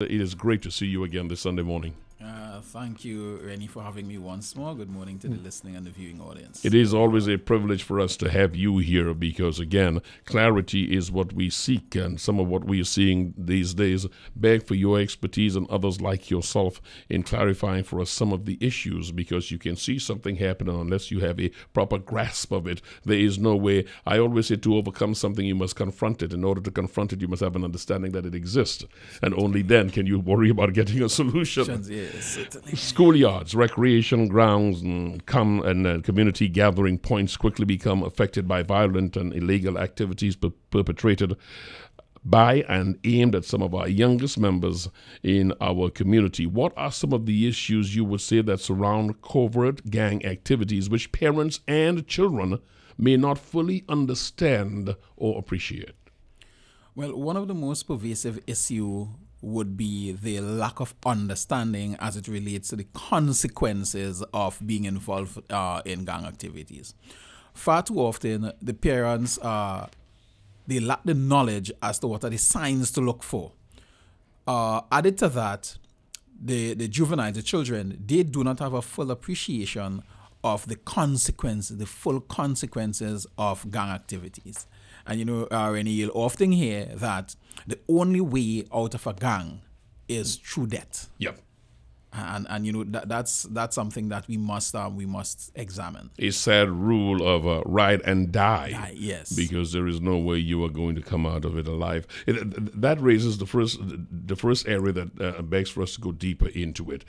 It is great to see you again this Sunday morning. Thank you, Rennie, for having me once more. Good morning to the listening and the viewing audience. It is always a privilege for us to have you here because, again, clarity is what we seek, and some of what we are seeing these days beg for your expertise and others like yourself in clarifying for us some of the issues, because you can see something happening unless you have a proper grasp of it. There is no way. I always say to overcome something, you must confront it. In order to confront it, you must have an understanding that it exists, and only then can you worry about getting a solution. Yes. Schoolyards, recreation grounds, and community gathering points quickly become affected by violent and illegal activities perpetrated by and aimed at some of our youngest members in our community. What are some of the issues you would say that surround covert gang activities which parents and children may not fully understand or appreciate? Well, one of the most pervasive issues would be the lack of understanding as it relates to the consequences of being involved in gang activities. Far too often, the parents, they lack the knowledge as to what are the signs to look for. Added to that, the juveniles, the children, they do not have a full appreciation of the consequences, the full consequences of gang activities. And, you know, Rennie, you'll often hear that the only way out of a gang is through death. Yep. And you know, that's something that we must examine. A sad rule of ride and die. Yes. Because there is no way you are going to come out of it alive. That raises the first area that begs for us to go deeper into it.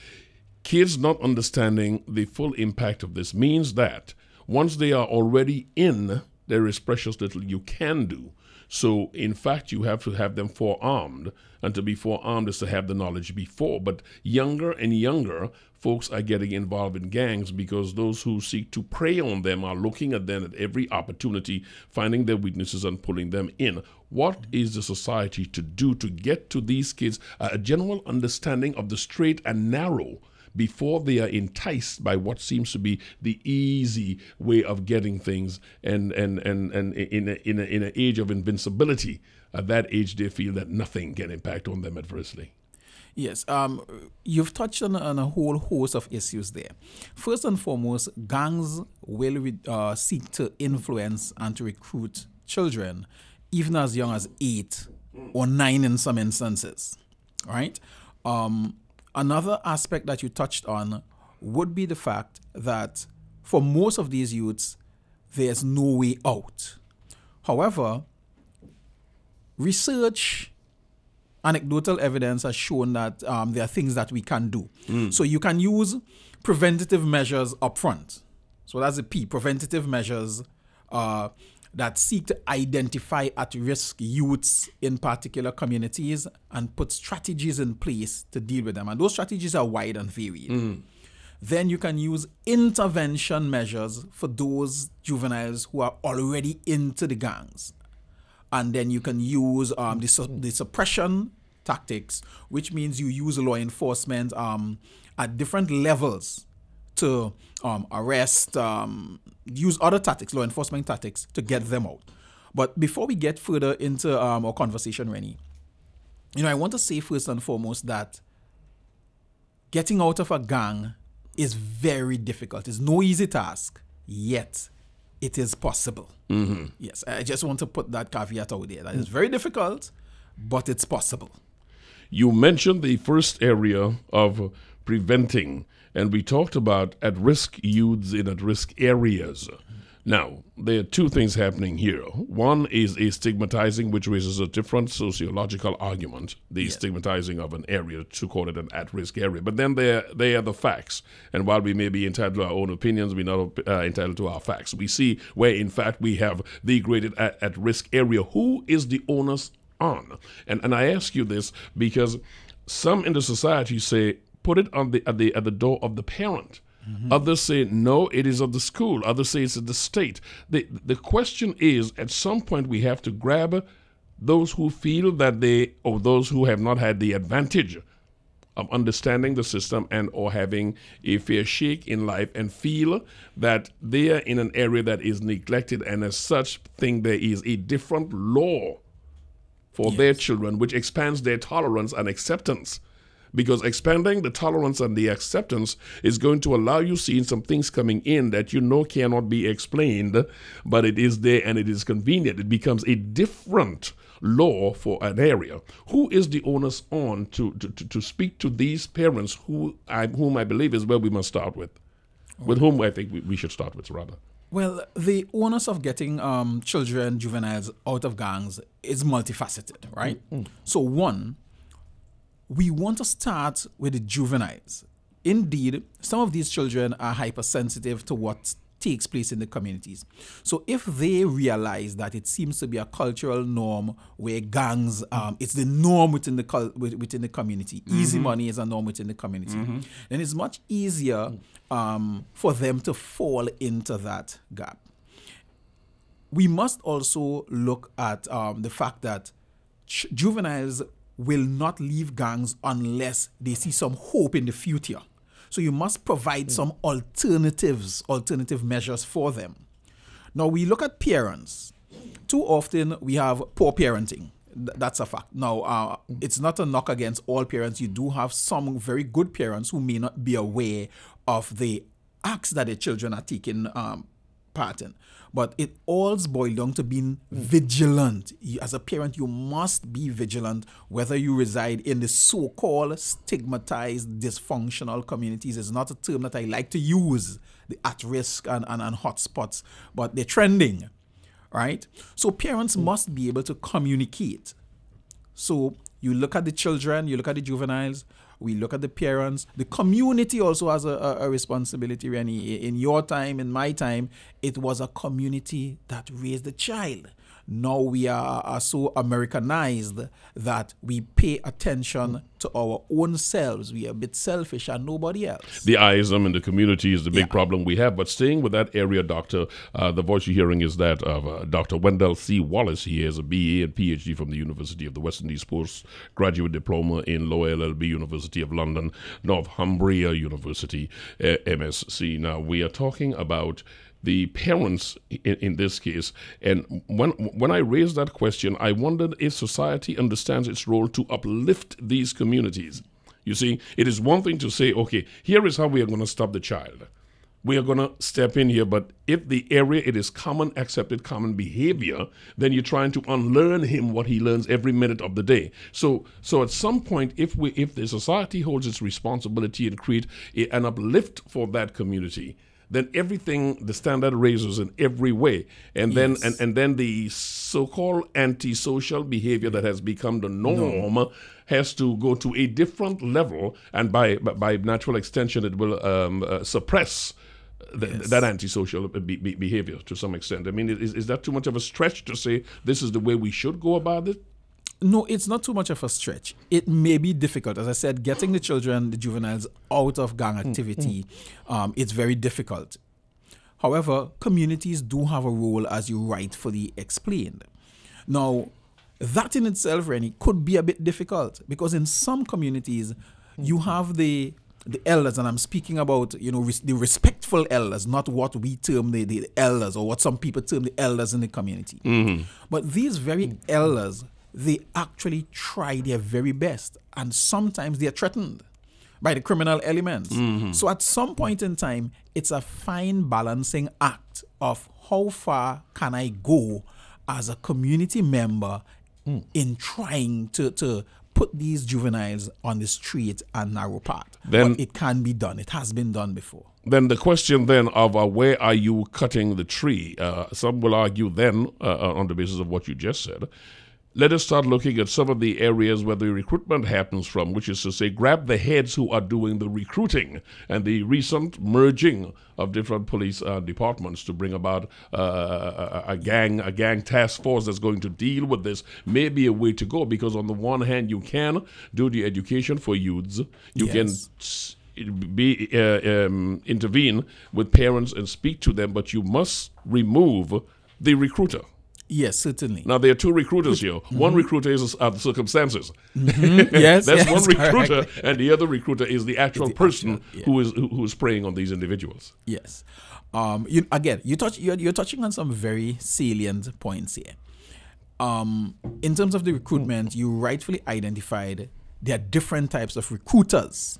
Kids not understanding the full impact of this means that once they are already in, there is precious little you can do. So, in fact, you have to have them forearmed. And to be forearmed is to have the knowledge before. But younger and younger folks are getting involved in gangs because those who seek to prey on them are looking at them at every opportunity, finding their weaknesses and pulling them in. What is the society to do to get to these kids a general understanding of the straight and narrow before they are enticed by what seems to be the easy way of getting things, and in an age of invincibility, at that age they feel that nothing can impact on them adversely? Yes, you've touched on a whole host of issues there. First and foremost, gangs will seek to influence and to recruit children even as young as 8 or 9 in some instances, right? Another aspect that you touched on would be the fact that for most of these youths, there's no way out. However, research, anecdotal evidence has shown that there are things that we can do. So you can use preventative measures up front. So that's the P, preventative measures that seek to identify at-risk youths in particular communities and put strategies in place to deal with them. And those strategies are wide and varied. Then you can use intervention measures for those juveniles who are already into the gangs. And then you can use the suppression tactics, which means you use law enforcement at different levels to arrest, use other tactics, law enforcement tactics, to get them out. But before we get further into our conversation, Rennie, you know, I want to say first and foremost that getting out of a gang is very difficult. It's no easy task, yet it is possible. Yes, I just want to put that caveat out there. That it's very difficult, but it's possible. You mentioned the first area of preventing, and we talked about at-risk youths in at-risk areas. Now, there are two things happening here. One is a stigmatizing, which raises a different sociological argument, the stigmatizing of an area, to call it an at-risk area. But then there are the facts. And while we may be entitled to our own opinions, we're not entitled to our facts. We see where, in fact, we have the graded at-risk area. Who is the onus on? And I ask you this because some in the society say, put it on at the door of the parent. Others say, no, it is of the school. Others say it's of the state. The question is, at some point we have to grab those who feel that or those who have not had the advantage of understanding the system and or having a fair shake in life and feel that they are in an area that is neglected, and as such think there is a different law for their children, which expands their tolerance and acceptance. Because expanding the tolerance and the acceptance is going to allow you seeing some things coming in that you know cannot be explained, but it is there and it is convenient. It becomes a different law for an area. Who is the onus on to speak to these parents whom I believe is where we must start with? With whom I think we should start with, rather. Well, the onus of getting children, juveniles out of gangs is multifaceted, right? So one, we want to start with the juveniles. Indeed, some of these children are hypersensitive to what takes place in the communities. So if they realize that it seems to be a cultural norm where gangs, it's the norm within the community, easy money is a norm within the community, then it's much easier for them to fall into that gap. We must also look at the fact that juveniles will not leave gangs unless they see some hope in the future. So you must provide some alternative measures for them. Now we look at parents. Too often we have poor parenting. That's a fact. Now, it's not a knock against all parents. You do have some very good parents who may not be aware of the acts that their children are taking part in. But it all boils down to being vigilant. As a parent, you must be vigilant, whether you reside in the so-called stigmatized, dysfunctional communities. It's not a term that I like to use, the at-risk and hotspots, but they're trending, right? So parents must be able to communicate. So you look at the children, you look at the juveniles, we look at the parents. The community also has a responsibility, Rennie. In your time, in my time, it was a community that raised the child. Now we are so Americanized that we pay attention to our own selves. We are a bit selfish and nobody else. The ism in the community is the big problem we have. But staying with that area, Doctor, the voice you're hearing is that of Dr. Wendell C. Wallace. He has a BA and PhD from the University of the West Indies, postgraduate diploma in Law LLB, University of London, Northumbria University, MSc. Now, we are talking about the parents in this case. And when I raised that question, I wondered if society understands its role to uplift these communities. You see, it is one thing to say, okay, here is how we are going to stop the child. We are going to step in here, but if the area, it is common, accepted, common behavior, then you're trying to unlearn him what he learns every minute of the day. So at some point, if the society holds its responsibility and create an uplift for that community, then everything, the standard raises in every way. And then and then the so-called antisocial behavior that has become the norm has to go to a different level, and by natural extension, it will suppress that antisocial behavior to some extent. I mean, is that too much of a stretch to say this is the way we should go about it? No, it's not too much of a stretch. It may be difficult. As I said, getting the children, the juveniles, out of gang activity, it's very difficult. However, communities do have a role, as you rightfully explained. Now, that in itself, Rennie, could be a bit difficult, because in some communities, you have the elders, and I'm speaking about, the respectful elders, not what we term the elders, or what some people term the elders in the community. But these very elders, they actually try their very best, and sometimes they are threatened by the criminal elements. So at some point in time, it's a fine balancing act of how far can I go as a community member in trying to put these juveniles on the straight and narrow path. But it can be done. It has been done before. Then the question then of where are you cutting the tree? Some will argue then, on the basis of what you just said, let us start looking at some of the areas where the recruitment happens from, which is to say, grab the heads who are doing the recruiting, and the recent merging of different police departments to bring about a gang task force that's going to deal with this may be a way to go, because on the one hand, you can do the education for youths, you can intervene with parents and speak to them, but you must remove the recruiter. Yes, certainly. Now, there are two recruiters here. One recruiter is the circumstances. Yes, that's one recruiter, correct. And the other recruiter is the actual person who is preying on these individuals. Yes. You're touching on some very salient points here. in terms of the recruitment, you rightfully identified there are different types of recruiters.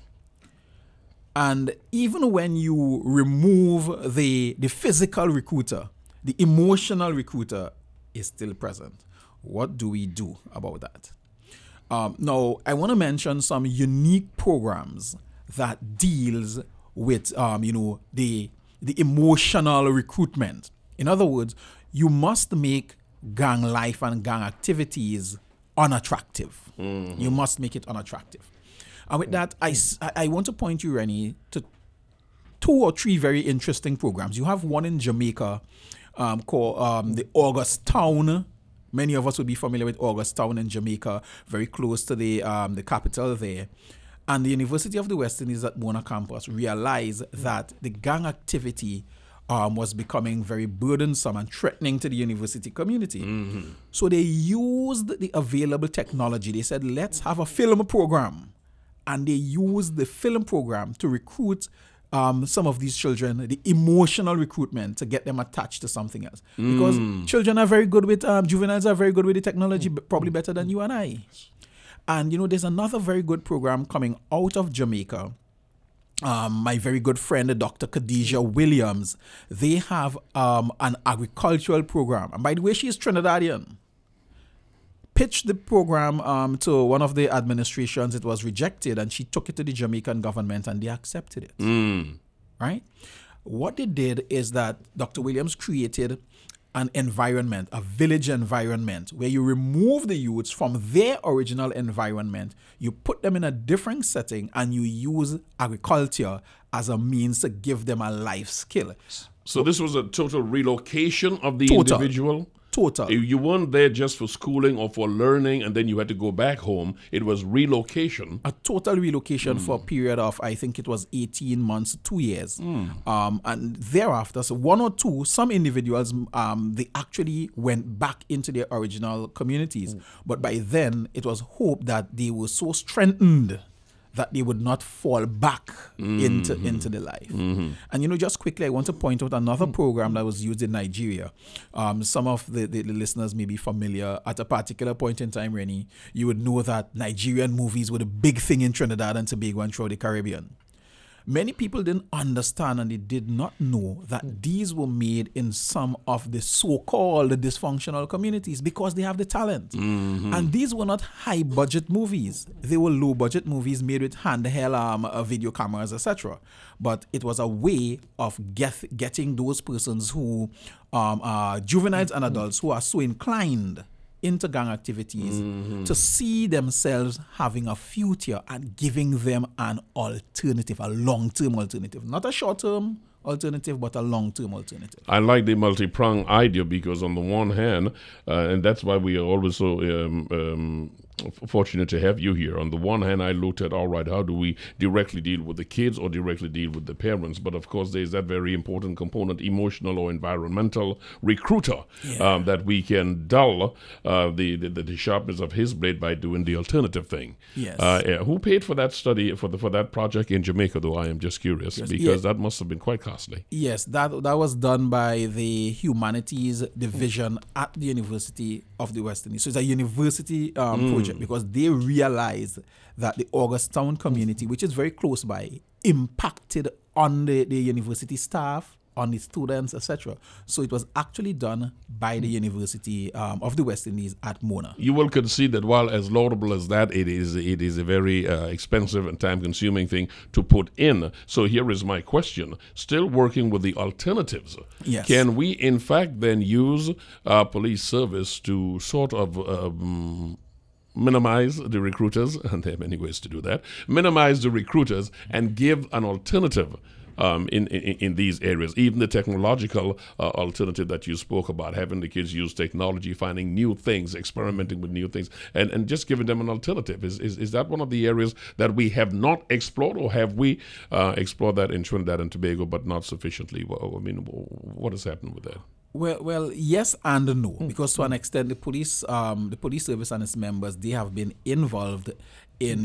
And even when you remove the physical recruiter, the emotional recruiter is still present. What do we do about that? Now, I want to mention some unique programs that deals with, the emotional recruitment. In other words, you must make gang life and gang activities unattractive. You must make it unattractive. And with that, I want to point you, Rennie, to 2 or 3 very interesting programs. You have one in Jamaica called the August Town. Many of us would be familiar with August Town in Jamaica, very close to the capital there. And the University of the West Indies at Mona campus realized that the gang activity was becoming very burdensome and threatening to the university community. So they used the available technology. They said, let's have a film program. And they used the film program to recruit some of these children, the emotional recruitment, to get them attached to something else. Because children are very good with, juveniles are very good with the technology, probably better than you and I. And, there's another very good program coming out of Jamaica. My very good friend, Dr. Khadijah Williams, they have an agricultural program. And by the way, she is Trinidadian. Pitched the program to one of the administrations. It was rejected, and she took it to the Jamaican government, and they accepted it. Right? What they did is that Dr. Williams created an environment, a village environment, where you remove the youths from their original environment, you put them in a different setting, and you use agriculture as a means to give them a life skill. So this was a total relocation of the individual? Total. You weren't there just for schooling or for learning and then you had to go back home. It was relocation. A total relocation for a period of, I think it was 18 months, 2 years. And thereafter, so 1 or 2, some individuals, they actually went back into their original communities. But by then, it was hoped that they were so strengthened that they would not fall back into the life. And, just quickly, I want to point out another program that was used in Nigeria. Some of the listeners may be familiar. At a particular point in time, Rennie, you would know that Nigerian movies were the big thing in Trinidad and Tobago and throughout the Caribbean. Many people didn't understand and they did not know that these were made in some of the so-called dysfunctional communities because they have the talent. And these were not high-budget movies. They were low-budget movies made with handheld video cameras, etc. But it was a way of getting those persons who are juveniles and adults who are so inclined into gang activities to see themselves having a future and giving them an alternative, a long-term alternative. Not a short-term alternative, but a long-term alternative. I like the multi-pronged idea because on the one hand, and that's why we are always so fortunate to have you here. On the one hand, I looked at, all right, how do we directly deal with the kids or directly deal with the parents? But of course, there's that very important component, emotional or environmental recruiter, that we can dull the sharpness of his blade by doing the alternative thing. Who paid for that study, for that project in Jamaica, though? I am just curious, because that must have been quite costly. Yes, that was done by the Humanities Division at the University of the West Indies. So it's a university project because they realized that the August Town community, which is very close by, impacted on the university staff, on the students, etc. So it was actually done by the University of the West Indies at Mona. You will concede that while as laudable as that, it is a very expensive and time-consuming thing to put in. So here is my question. Still working with the alternatives, can we in fact then use our police service to sort of minimize the recruiters, and there are many ways to do that, minimize the recruiters and give an alternative in these areas, even the technological alternative that you spoke about, having the kids use technology, finding new things, experimenting with new things, and just giving them an alternative. Is that one of the areas that we have not explored, or have we explored that in Trinidad and Tobago, but not sufficiently? I mean, what has happened with that? Well, yes and no, because to an extent, the police service and its members, they have been involved in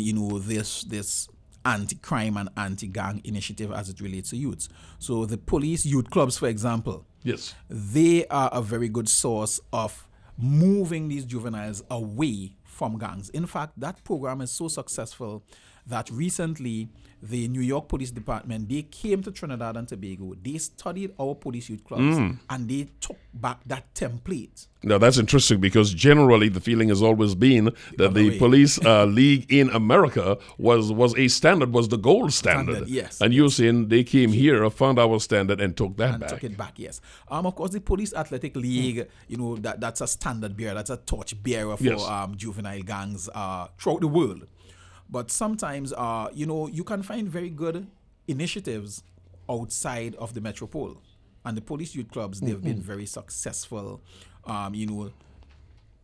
this anti-crime and anti-gang initiative as it relates to youths. So the police youth clubs, for example, yes, they are a very good source of moving these juveniles away from gangs. In fact, that program is so successful that recently the New York Police Department, they came to Trinidad and Tobago, they studied our police youth clubs, and they took back that template. Now, that's interesting because generally the feeling has always been that the police league in America was the gold standard. Yes. And you're saying they came here, found our standard, and took that back. Took it back, yes. Of course, the Police Athletic League, that's a standard bearer, that's a torch bearer for juvenile gangs throughout the world. But sometimes, you can find very good initiatives outside of the metropole. And the police youth clubs, they've been very successful, to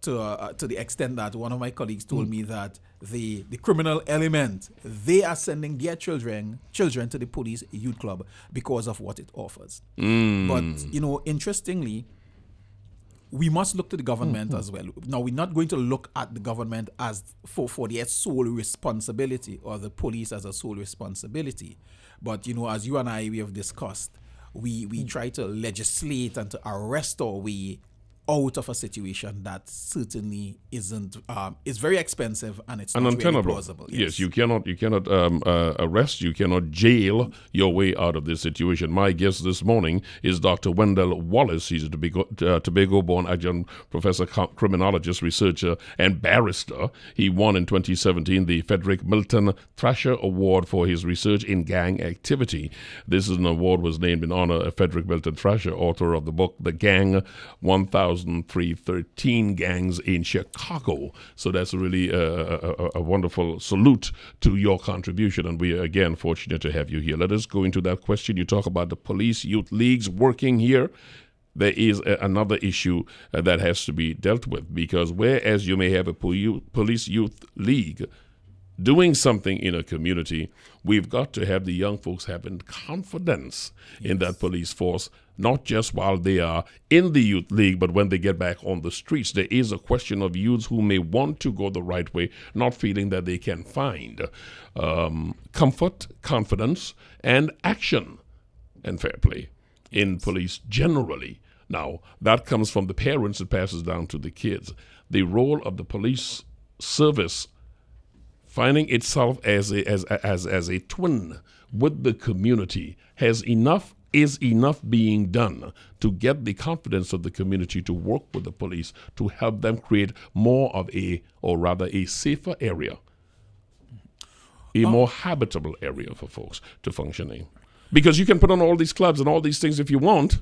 the extent that one of my colleagues told me that the criminal element, they are sending their children to the police youth club because of what it offers. But, interestingly, we must look to the government as well. Now, we're not going to look at the government as for their sole responsibility or the police as a sole responsibility. But, as you and I, we have discussed, we try to legislate and to arrest our way out of a situation that certainly isn't, it's very expensive and it's not really plausible. Yes, you cannot arrest, you cannot jail your way out of this situation. My guest this morning is Dr. Wendell Wallace. He's a Tobago-born adjunct professor, criminologist, researcher, and barrister. He won in 2017 the Frederick Milton Thrasher Award for his research in gang activity. This is an award was named in honor of Frederick Milton Thrasher, author of the book The Gang 13 gangs in Chicago. So that's really a wonderful salute to your contribution, and we are again fortunate to have you here. Let us go into that question. You talk about the police youth leagues working here. There is another issue that has to be dealt with, because whereas you may have a police youth league doing something in a community, we've got to have the young folks having confidence in that police force, not just while they are in the youth league, but when they get back on the streets. There is a question of youths who may want to go the right way, not feeling that they can find comfort, confidence, and action and fair play in police generally. Now, that comes from the parents, it passes down to the kids. The role of the police service finding itself as a twin with the community is enough being done to get the confidence of the community to work with the police to help them create more of a safer area, a more habitable area for folks to function in. Because you can put on all these clubs and all these things if you want,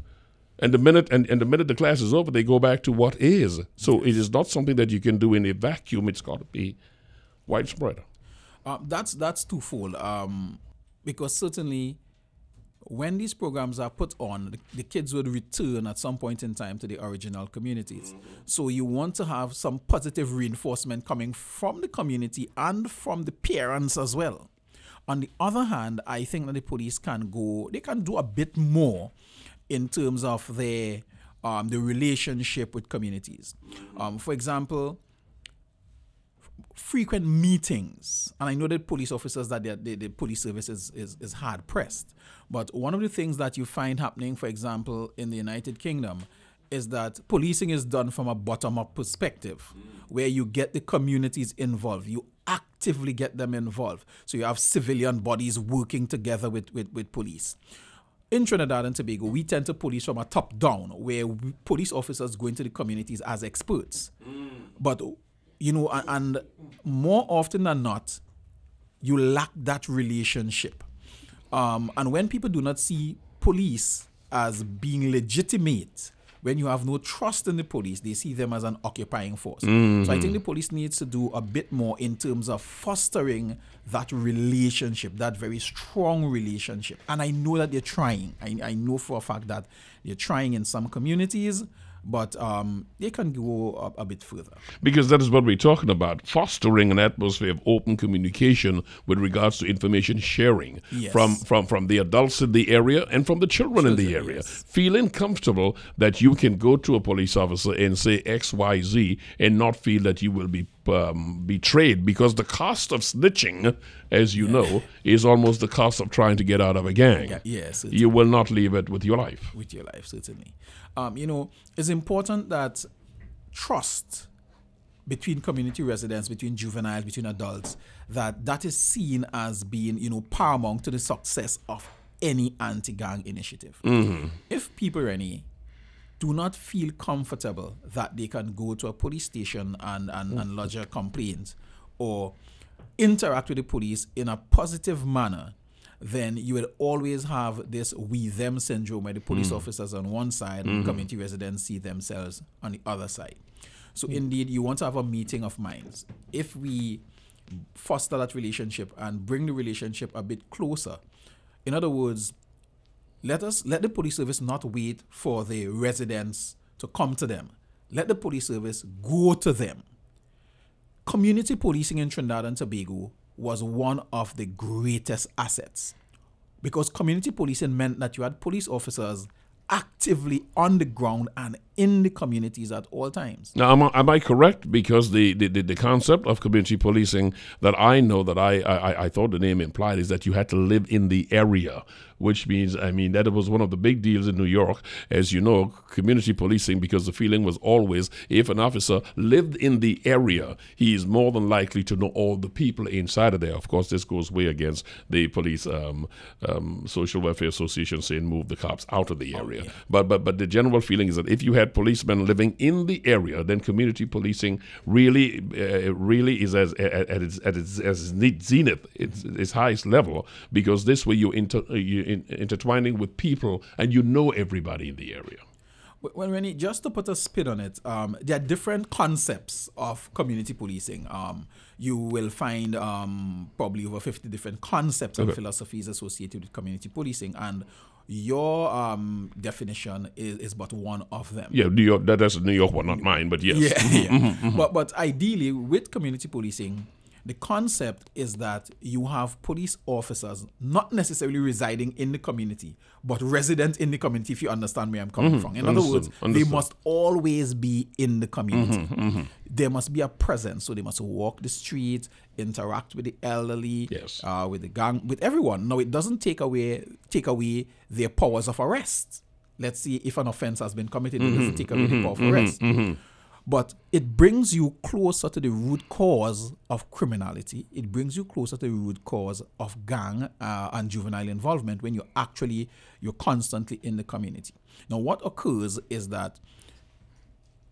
and the minute the class is over, they go back to what is. So it is not something that you can do in a vacuum. It's got to be widespread. That's twofold. Because certainly, when these programs are put on, the kids would return at some point in time to the original communities. So you want to have some positive reinforcement coming from the community and from the parents as well. On the other hand, I think that the police can do a bit more in terms of their the relationship with communities. For example, frequent meetings, and I know that police officers that the police service is hard pressed, but one of the things that you find happening, for example, in the United Kingdom, is that policing is done from a bottom-up perspective, where you get the communities involved, you actively get them involved. So you have civilian bodies working together with police. In Trinidad and Tobago, we tend to police from a top down, where police officers go into the communities as experts. But and more often than not, you lack that relationship. And when people do not see police as being legitimate, when you have no trust in the police, they see them as an occupying force. So I think the police needs to do a bit more in terms of fostering that relationship, that very strong relationship. And I know that they're trying. I know for a fact that they're trying in some communities, but they can go a bit further. Because that is what we're talking about, fostering an atmosphere of open communication with regards to information sharing from the adults in the area and from the children in the area. Feeling comfortable that you can go to a police officer and say X, Y, Z and not feel that you will be betrayed, because the cost of snitching, as you know, is almost the cost of trying to get out of a gang. You will not leave it with your life. With your life, certainly. It's important that trust between community residents, between juveniles, between adults, that is seen as being, paramount to the success of any anti-gang initiative. If people, Rennie, do not feel comfortable that they can go to a police station and lodge a complaint or interact with the police in a positive manner, then you will always have this we-them syndrome where the police officers on one side and community residents see themselves on the other side. So indeed, you want to have a meeting of minds. If we foster that relationship and bring the relationship a bit closer, in other words, let the police service not wait for the residents to come to them. Let the police service go to them. Community policing in Trinidad and Tobago was one of the greatest assets, because community policing meant that you had police officers actively on the ground and in the communities at all times. Now, am I correct? Because the concept of community policing that I know, that I thought the name implied, is that you had to live in the area, which means, that it was one of the big deals in New York, as you know, community policing, because the feeling was always, if an officer lived in the area, he is more than likely to know all the people inside of there. Of course, this goes way against the police social welfare association saying move the cops out of the area. Yeah. But the general feeling is that if you had policemen living in the area, then community policing really is at its zenith, its highest level, because this way you're intertwining with people and you know everybody in the area. Well, Rennie, just to put a spin on it, there are different concepts of community policing. You will find probably over 50 different concepts and philosophies associated with community policing, and your definition is but one of them. Yeah, New York, that's a New York one, not mine, but yes. Yeah. But ideally, with community policing, the concept is that you have police officers not necessarily residing in the community, but resident in the community, if you understand where I'm coming from. In other words, they must always be in the community. There must be a presence, so they must walk the streets, interact with the elderly, with the gang, with everyone. Now, it doesn't take away their powers of arrest. Let's see if an offense has been committed, it doesn't take away the power of arrest. But it brings you closer to the root cause of criminality. It brings you closer to the root cause of gang and juvenile involvement when you're constantly in the community. Now, what occurs is that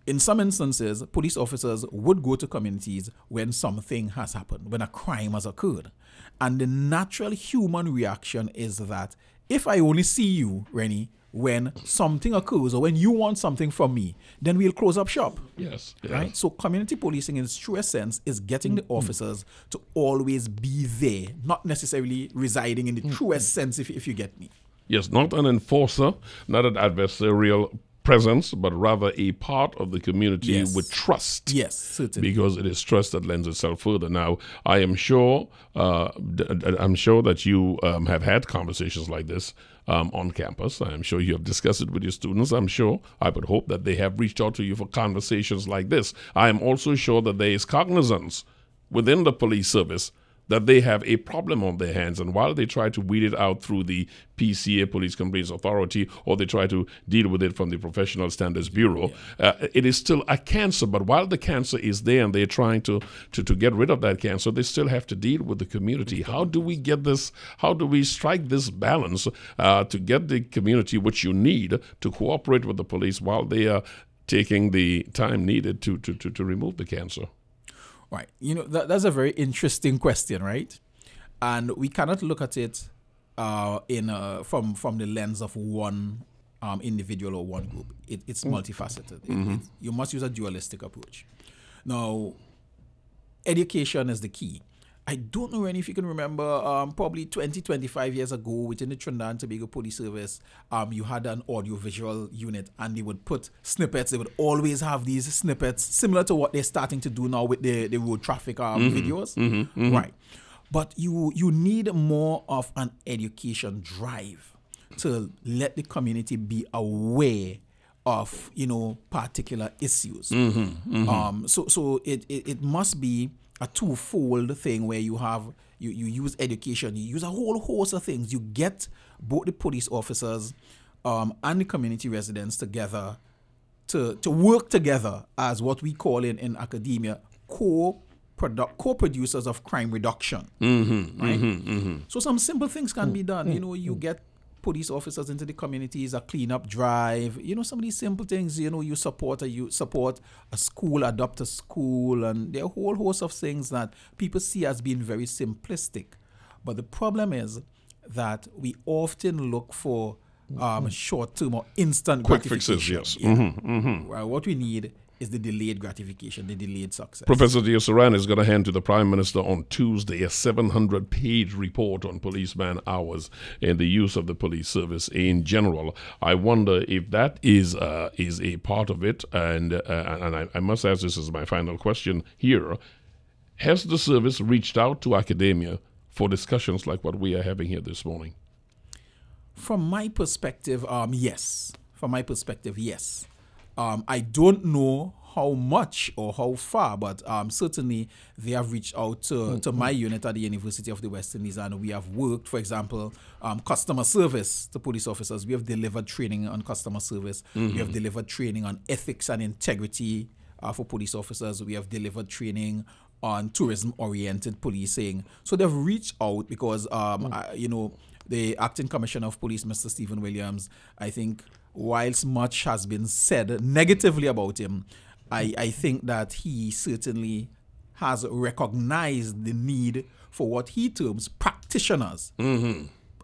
in some instances, police officers would go to communities when something has happened, when a crime has occurred. And the natural human reaction is that if I only see you, Rennie, when something occurs or when you want something from me, then we'll close up shop. Yes. Right? So community policing in its truest sense is getting the officers to always be there, not necessarily residing in the truest sense, if you get me. Yes, not an enforcer, not an adversarial presence, but rather a part of the community with trust. Yes, certainly. Because it is trust that lends itself further. Now, I am sure that you have had conversations like this on campus. I am sure you have discussed it with your students. I would hope that they have reached out to you for conversations like this. I am also sure that there is cognizance within the police service that they have a problem on their hands, and while they try to weed it out through the PCA, Police Complaints Authority, or they try to deal with it from the Professional Standards Bureau, it is still a cancer. But while the cancer is there and they're trying to get rid of that cancer, they still have to deal with the community. How do we get this? How do we strike this balance to get the community, which you need, to cooperate with the police while they are taking the time needed to remove the cancer? Right. That's a very interesting question, right? And we cannot look at it from the lens of one individual or one group. It's multifaceted. You must use a dualistic approach. Now, education is the key. I don't know, Rennie, if you can remember, probably 20, 25 years ago, within the Trinidad and Tobago Police Service, you had an audiovisual unit, and they would put snippets. They would always have these snippets, similar to what they're starting to do now with the road traffic videos. Right. But you need more of an education drive to let the community be aware of, particular issues. So it must be a twofold thing where you use education, you use a whole host of things. You get both the police officers and the community residents together to work together as what we call in academia co-producers of crime reduction. Right? So some simple things can be done. You get police officers into the communities, a cleanup drive, some of these simple things, you support a school, adopt a school, and there are a whole host of things that people see as being very simplistic. But the problem is that we often look for short-term or instant quick gratification. fixes, yes. Well, what we need is the delayed gratification, the delayed success. Professor Diosaran is going to hand to the Prime Minister on Tuesday a 700-page report on policeman hours and the use of the police service in general. I wonder if that is a part of it, and I must ask, this is my final question here. Has the service reached out to academia for discussions like what we are having here this morning? From my perspective, yes. From my perspective, yes. I don't know how much or how far, but certainly they have reached out to my unit at the University of the West Indies, and we have worked, for example, customer service to police officers. We have delivered training on customer service. We have delivered training on ethics and integrity for police officers. We have delivered training on tourism-oriented policing. So they've reached out because, the Acting Commissioner of Police, Mr. Stephen Williams, I think, whilst much has been said negatively about him, I think that he certainly has recognized the need for what he terms practitioners,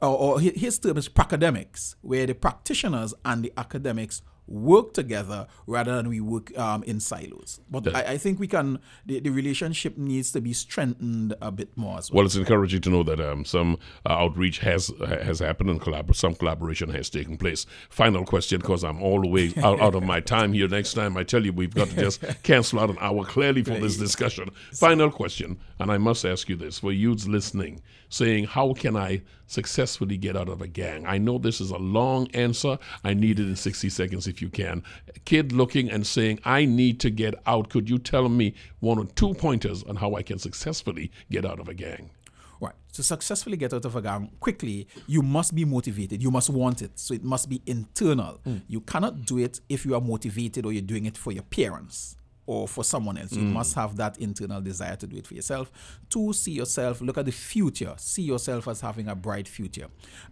or his term is pracademics, where the practitioners and the academics work together rather than we work in silos. But I think the relationship needs to be strengthened a bit more as well. Well, it's encouraging to know that some outreach has happened and some collaboration has taken place. Final question, because I'm all the way out of my time here. Next time, I tell you, we've got to just cancel out an hour clearly for this discussion. Final question, and I must ask you this, for youths listening, saying, how can I successfully get out of a gang? I know this is a long answer. I need it in 60 seconds if you can. A kid looking and saying, I need to get out. Could you tell me 1 or 2 pointers on how I can successfully get out of a gang? Right. To successfully get out of a gang quickly, you must be motivated. You must want it. So it must be internal. You cannot do it if you are motivated or you're doing it for your parents or for someone else. You must have that internal desire to do it for yourself. 2, see yourself, look at the future. See yourself as having a bright future.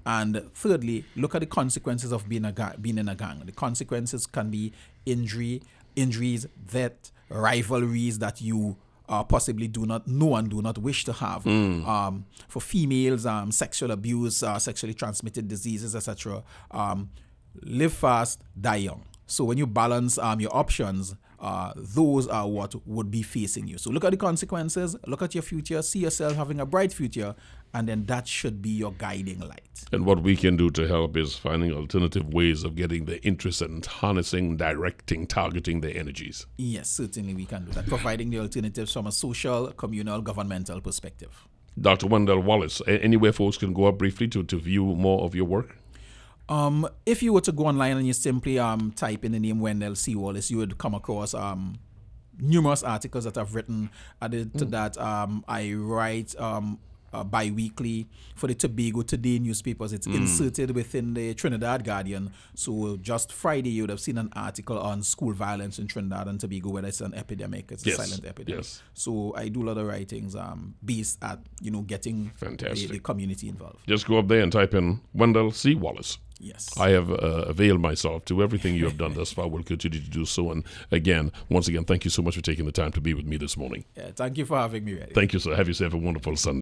And thirdly, look at the consequences of being in a gang. The consequences can be injuries, death, rivalries that you possibly do not know and do not wish to have. For females, sexual abuse, sexually transmitted diseases, etc. Live fast, die young. So when you balance your options, those are what would be facing you. So look at the consequences, look at your future, see yourself having a bright future, and then that should be your guiding light. And what we can do to help is finding alternative ways of getting the interest and harnessing, directing, targeting their energies. Yes, certainly we can do that, providing the alternatives from a social, communal, governmental perspective. Dr. Wendell Wallace, anywhere folks can go up briefly to view more of your work? If you were to go online and you simply type in the name Wendell C. Wallace, you would come across numerous articles that I've written. Added to that, I write bi-weekly for the Tobago Today newspapers. It's inserted within the Trinidad Guardian. So just Friday, you would have seen an article on school violence in Trinidad and Tobago, whether it's an epidemic, it's a silent epidemic. Yes. So I do a lot of writings based at, getting the community involved. Just go up there and type in Wendell C. Wallace. Yes. I have availed myself to everything you have done thus far. Will continue to do so. And once again, thank you so much for taking the time to be with me this morning. Yeah, thank you for having me, Rennie. Thank you, sir. Have yourself a wonderful Sunday.